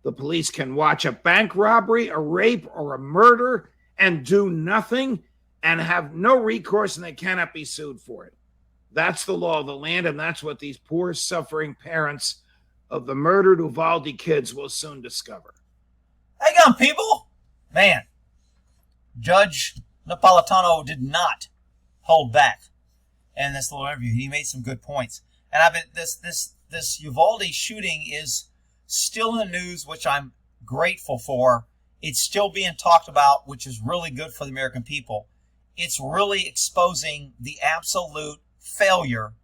The police can watch a bank robbery, a rape, or a murder and do nothing and have no recourse, and they cannot be sued for it. That's the law of the land, and that's what these poor, suffering parents of the murdered Uvalde kids will soon discover. Hang on, people. Man, Judge Napolitano did not hold back in this little interview. He made some good points. And I've been this Uvalde shooting is still in the news, which I'm grateful for. It's still being talked about, which is really good for the American people. It's really exposing the absolute failure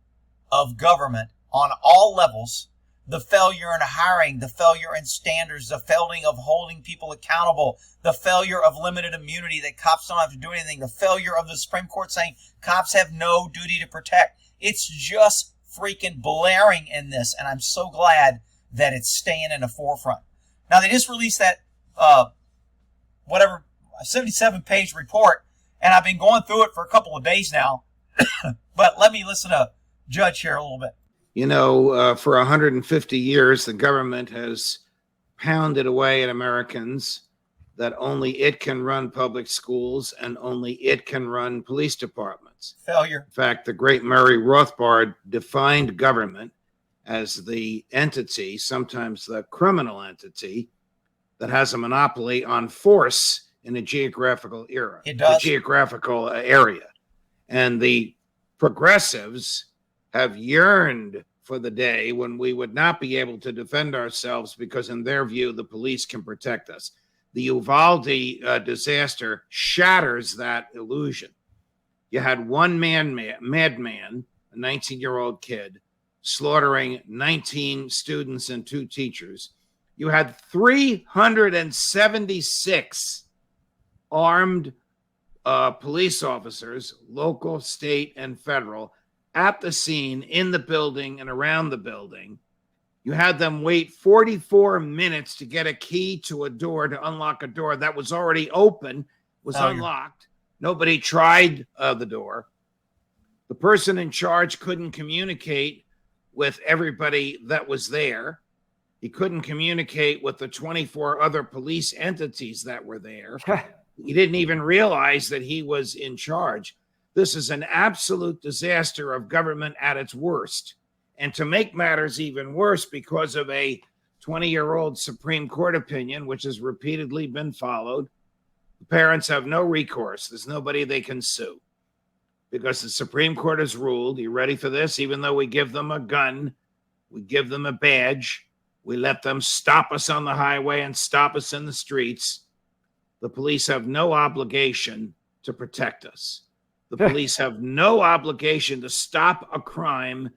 of government on all levels. The failure in hiring, the failure in standards, the failure of holding people accountable, the failure of limited immunity that cops don't have to do anything, the failure of the Supreme Court saying cops have no duty to protect. It's just freaking blaring in this, and I'm so glad that it's staying in the forefront. Now, they just released that 77-page report, and I've been going through it for a couple of days now. But let me listen to Judge here a little bit. You know, for 150 years, the government has pounded away at Americans that only it can run public schools and only it can run police departments. Failure. In fact, the great Murray Rothbard defined government as the entity, sometimes the criminal entity, that has a monopoly on force in a geographical era. It does. The geographical area. And the progressives have yearned for the day when we would not be able to defend ourselves because, in their view, the police can protect us. The Uvalde disaster shatters that illusion. You had one madman, a 19-year-old kid, slaughtering 19 students and 2 teachers. You had 376 armed police officers, local, state, and federal, at the scene, in the building, and around the building. You had them wait 44 minutes to get a key to a door, to unlock a door that was already open, was unlocked. Nobody tried the door. The person in charge couldn't communicate with everybody that was there. He couldn't communicate with the 24 other police entities that were there. He didn't even realize that he was in charge. This is an absolute disaster of government at its worst. And to make matters even worse, because of a 20-year-old Supreme Court opinion, which has repeatedly been followed, the parents have no recourse. There's nobody they can sue. Because the Supreme Court has ruled, you ready for this? Even though we give them a gun, we give them a badge, we let them stop us on the highway and stop us in the streets, the police have no obligation to protect us. The police have no obligation to stop a crime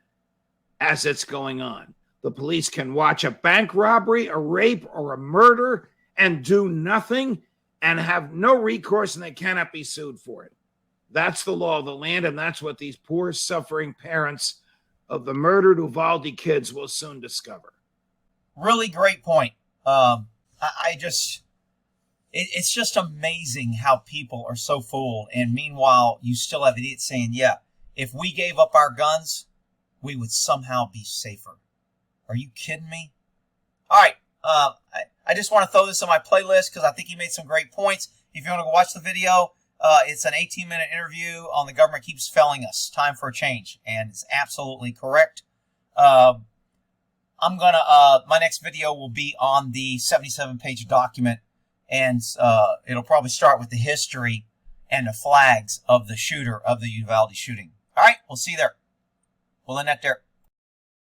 as it's going on. The police can watch a bank robbery, a rape, or a murder and do nothing and have no recourse, and they cannot be sued for it. That's the law of the land, and that's what these poor, suffering parents of the murdered Uvalde kids will soon discover. Really great point. It's just amazing how people are so fooled. And meanwhile, you still have idiots saying, yeah, if we gave up our guns, we would somehow be safer. Are you kidding me? All right. I just want to throw this on my playlist because I think he made some great points. If you want to go watch the video, it's an 18-minute interview on the government keeps failing us. Time for a change. And it's absolutely correct. My next video will be on the 77-page document. And it'll probably start with the history and the flags of the shooter of the Uvalde shooting. All right, we'll see you there. We'll end that there.